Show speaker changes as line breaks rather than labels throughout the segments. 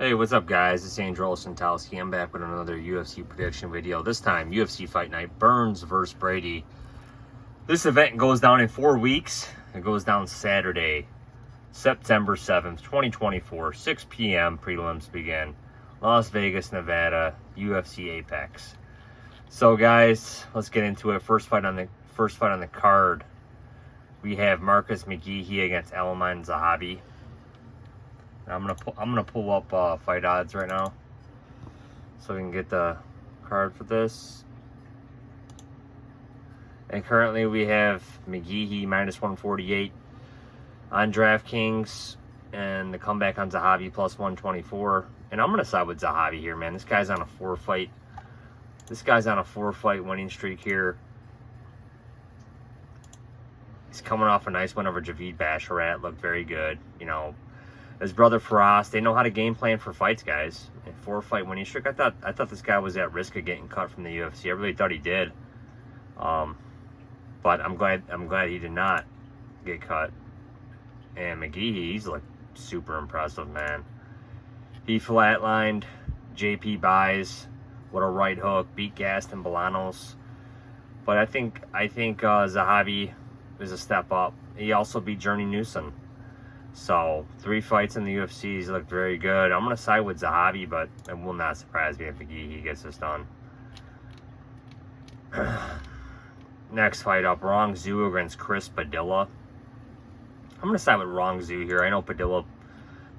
Hey, what's up guys? It's Santos. I'm back with another UFC prediction video. This time, UFC Fight Night, Burns versus Brady. This event goes down in 4 weeks. It goes down Saturday, September 7th, 2024, 6 p.m. Prelims begin. Las Vegas, Nevada, UFC Apex. So guys, let's get into it. First fight on the card. We have Marcus McGhee against Amorim Zahabi. I'm gonna pull up fight odds right now, so we can get the card for this. And currently we have McGhee minus 148 on DraftKings, and the comeback on Zahabi plus 124. And I'm gonna side with Zahabi here, man. This guy's on a four fight winning streak here. He's coming off a nice win over Javid Basharat. Looked very good, you know. His brother Frost, they know how to game plan for fights, guys. In 4-fight winning streak, I thought this guy was at risk of getting cut from the UFC. I really thought he did, but I'm glad he did not get cut. And McGhee, he's looked super impressive, man. He flatlined JP Buys with a right hook, beat Gaston Bolanos. But I think Zahabi is a step up. He also beat Journey Newsom. So, 3 fights in the UFC, he's looked very good. I'm going to side with Zahabi, but it will not surprise me if McGhee gets this done. Next fight up, Rongzhu against Padilla. I'm going to side with Rongzhu here. I know Padilla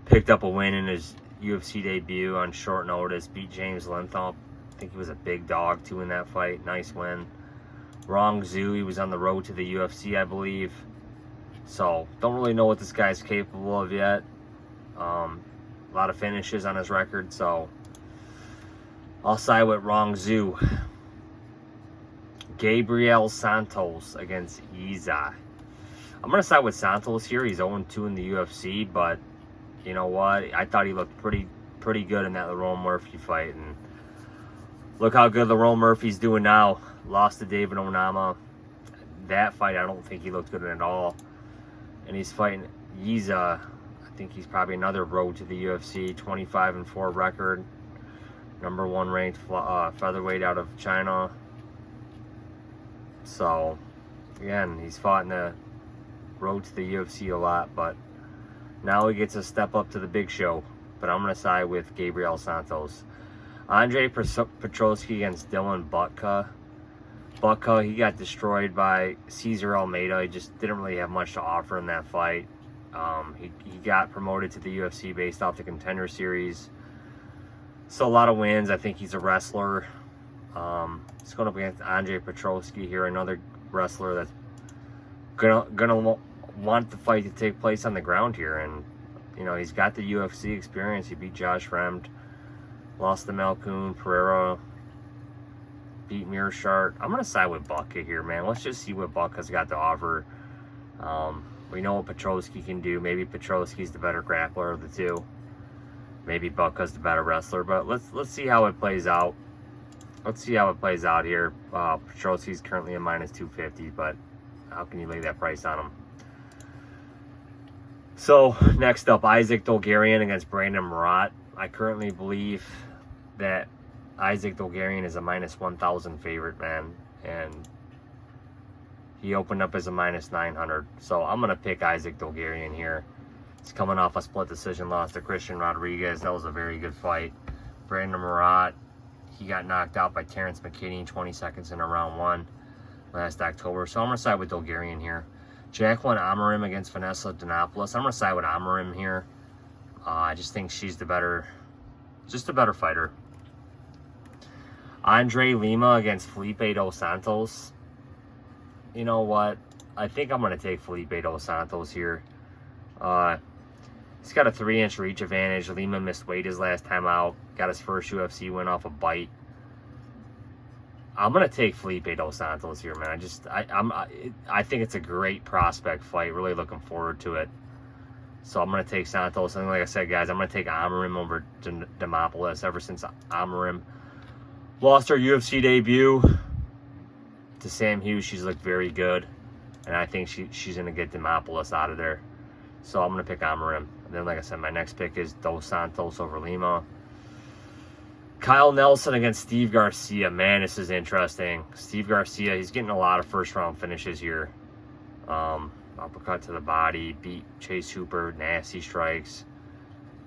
picked up a win in his UFC debut on short notice, beat James Linthop. I think he was a big dog, too, in that fight. Nice win. Rongzhu, he was on the road to the UFC, I believe. So, don't really know what this guy's capable of yet. A lot of finishes on his record, so I'll side with Rongzhu. Gabriel Santos against Yizha. I'm going to side with Santos here. He's 0-2 in the UFC, but you know what? I thought he looked pretty good in that Lerone Murphy fight, and look how good Lerone Murphy's doing now. Lost to David Onama. That fight, I don't think he looked good at all. And he's fighting Yizha. I think he's probably another road to the UFC. 25-4 record. #1 ranked featherweight out of China. So, again, he's fought in the road to the UFC a lot, but now he gets a step up to the big show. But I'm going to side with Gabriel Santos. Andre Petroski against Dylan Budka. Budka, he got destroyed by Cesar Almeida. He just didn't really have much to offer in that fight. He got promoted to the UFC based off the Contender Series. So a lot of wins. I think he's a wrestler. He's going up against Andre Petroski here, another wrestler that's gonna want the fight to take place on the ground here. And you know, he's got the UFC experience. He beat Josh Remd, lost to Malkoun Pereira, beat Mearshart. I'm going to side with Budka here, man. Let's just see what Budka's got to offer. We know what Petroski can do. Maybe Petroski's the better grappler of the two. Maybe Budka's the better wrestler. But let's see how it plays out. Let's see how it plays out here. Petroski's currently a minus 250, but how can you lay that price on him? So, next up, Isaac Dulgarian against Brandon Marotte. I currently believe that Isaac Dulgarian is a minus 1,000 favorite, man, and he opened up as a minus 900. So I'm going to pick Isaac Dulgarian here. He's coming off a split decision loss to Christian Rodriguez. That was a very good fight. Brandon Marotte, he got knocked out by Terrence McKinney 20 seconds in round 1 last October. So I'm going to side with Dulgarian here. Jacqueline Amorim against Vanessa Donopoulos. I'm going to side with Amorim here. I just think she's the better fighter. Andre Lima against Felipe dos Santos. You know what? I think I'm going to take Felipe dos Santos here. He's got a 3-inch reach advantage. Lima missed weight his last time out. Got his first UFC win off a bite. I'm going to take Felipe dos Santos here, man. I think it's a great prospect fight. Really looking forward to it. So I'm going to take Santos. And like I said, guys, I'm going to take Amorim over Demopoulos. Ever since Amorim lost her UFC debut to Sam Hughes, she's looked very good. And I think she's going to get Demopoulos out of there. So I'm going to pick Amorim. And then, like I said, my next pick is Dos Santos over Lima. Kyle Nelson against Steve Garcia. Man, this is interesting. Steve Garcia, he's getting a lot of first-round finishes here. Uppercut to the body, beat Chase Hooper, nasty strikes.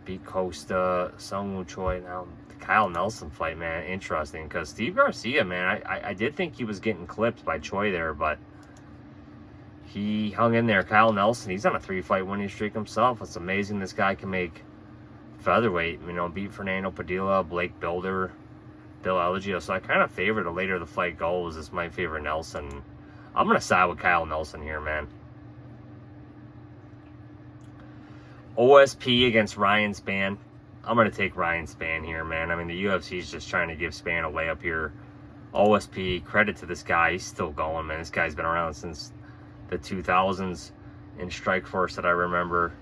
Beat Costa, Sungwoo Choi. Now, the Kyle Nelson fight, man, interesting. Because Steve Garcia, man, I did think he was getting clipped by Choi there, but he hung in there. Kyle Nelson, he's on a 3-fight winning streak himself. It's amazing this guy can make featherweight. You know, beat Fernando Padilla, Blake Bilder, Bill Eligio. So I kind of favor the later the fight goes. It's my favorite Nelson. I'm going to side with Kyle Nelson here, man. OSP against Ryan Spann. I'm going to take Ryan Spann here, man. I mean, the UFC is just trying to give Spann a layup here. OSP, credit to this guy. He's still going, man. This guy's been around since the 2000s in Strikeforce that I remember.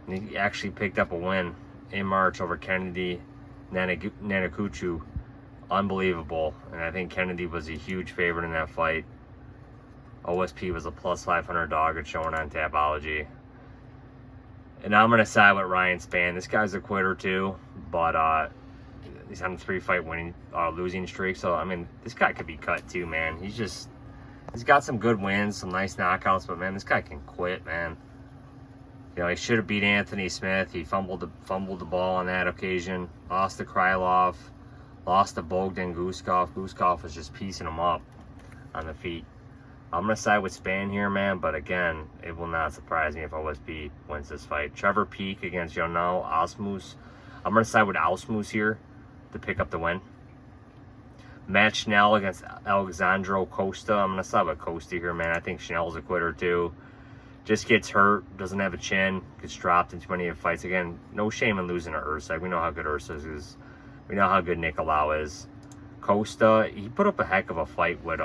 And he actually picked up a win in March over Kennedy Nanakuchu. Unbelievable. And I think Kennedy was a huge favorite in that fight. OSP was a plus 500 dog. It's showing on Tapology. And I'm going to side with Ryan Spann. This guy's a quitter too, but he's on a 3-fight winning, losing streak. So, I mean, this guy could be cut too, man. He's got some good wins, some nice knockouts, but man, this guy can quit, man. You know, he should have beat Anthony Smith. He fumbled the ball on that occasion. Lost to Krylov. Lost to Bogdan Guskov. Guskov was just piecing him up on the feet. I'm going to side with Spann here, man, but again, it will not surprise me if OSP wins this fight. Trevor Peek against Jonel Ashmouz. I'm going to side with Ashmouz here to pick up the win. Matt Schnell against Alexandro Costa. I'm going to side with Costa here, man. I think Schnell's a quitter too. Just gets hurt, doesn't have a chin, gets dropped in too many fights. Again, no shame in losing to Erceg. We know how good Erceg is. We know how good Nicolau is. Costa, he put up a heck of a fight with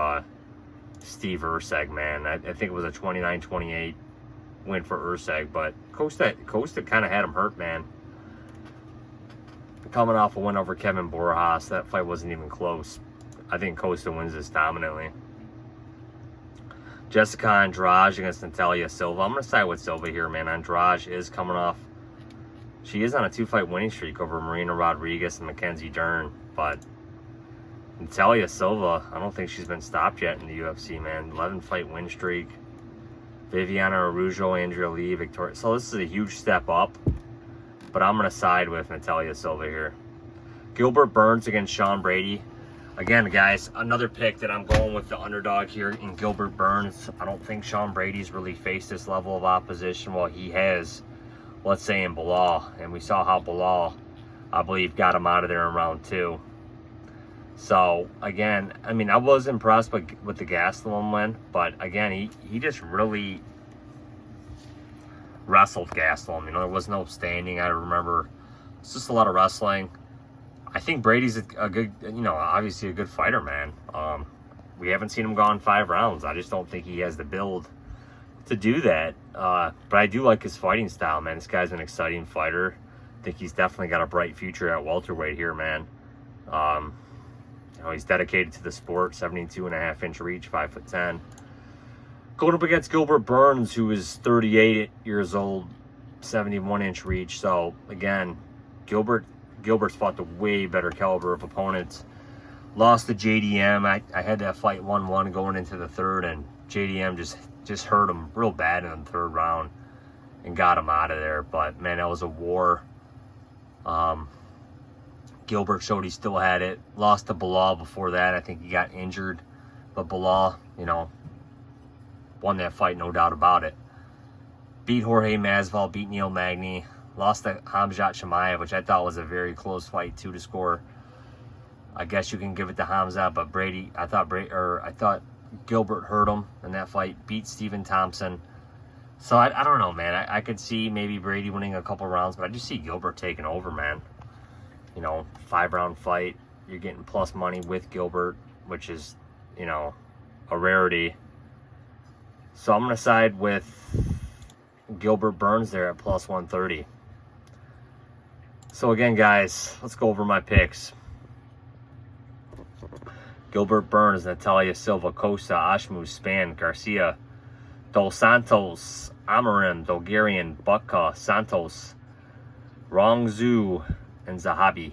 Steve Erceg, man. I think it was a 29-28 win for Erceg, but Costa kind of had him hurt, man. Coming off a win over Kevin Borjas, that fight wasn't even close. I think Costa wins this dominantly. Jessica Andrade against Natalia Silva. I'm going to side with Silva here, man. Andrade is coming off. She is on a 2-fight winning streak over Marina Rodriguez and Mackenzie Dern, but Natalia Silva, I don't think she's been stopped yet in the UFC, man. 11-fight win streak. Viviana Araujo, Andrea Lee, Victoria. So this is a huge step up, but I'm going to side with Natalia Silva here. Gilbert Burns against Sean Brady. Again, guys, another pick that I'm going with the underdog here in Gilbert Burns. I don't think Sean Brady's really faced this level of opposition. Well, he has, let's say, in Bilal. And we saw how Bilal, I believe, got him out of there in round 2. So, again, I mean, I was impressed with the Gastelum win. But, again, he just really wrestled Gastelum. You know, there was no standing. I remember it's just a lot of wrestling. I think Brady's a good, you know, obviously a good fighter, man. We haven't seen him go on 5 rounds. I just don't think he has the build to do that. But I do like his fighting style, man. This guy's an exciting fighter. I think he's definitely got a bright future at welterweight here, man. You know, he's dedicated to the sport. 72.5-inch reach, 5'10". Going up against Gilbert Burns, who is 38 years old, 71-inch reach. So again, Gilbert's fought the way better caliber of opponents. Lost to JDM. I had that fight 1-1 going into the 3rd, and JDM just hurt him real bad in the 3rd round and got him out of there. But man, that was a war. Gilbert showed he still had it. Lost to Bilal before that. I think he got injured, but Bilal, you know, won that fight, no doubt about it. Beat Jorge Masvidal, beat Neil Magny. Lost to Khamzat Chimaev, which I thought was a very close fight too to score. I guess you can give it to Khamzat, but I thought Gilbert hurt him in that fight. Beat Stephen Thompson. So I don't know, man. I could see maybe Brady winning a couple rounds, but I just see Gilbert taking over, man. You know, 5-round fight. You're getting plus money with Gilbert, which is, you know, a rarity. So I'm going to side with Gilbert Burns there at plus 130. So again, guys, let's go over my picks. Gilbert Burns, Natalia Silva, Costa, Ashmouz, Spann, Garcia, Dos Santos, Amorim, Dulgarian, Budka, Santos, Rongzhu and Zahabi.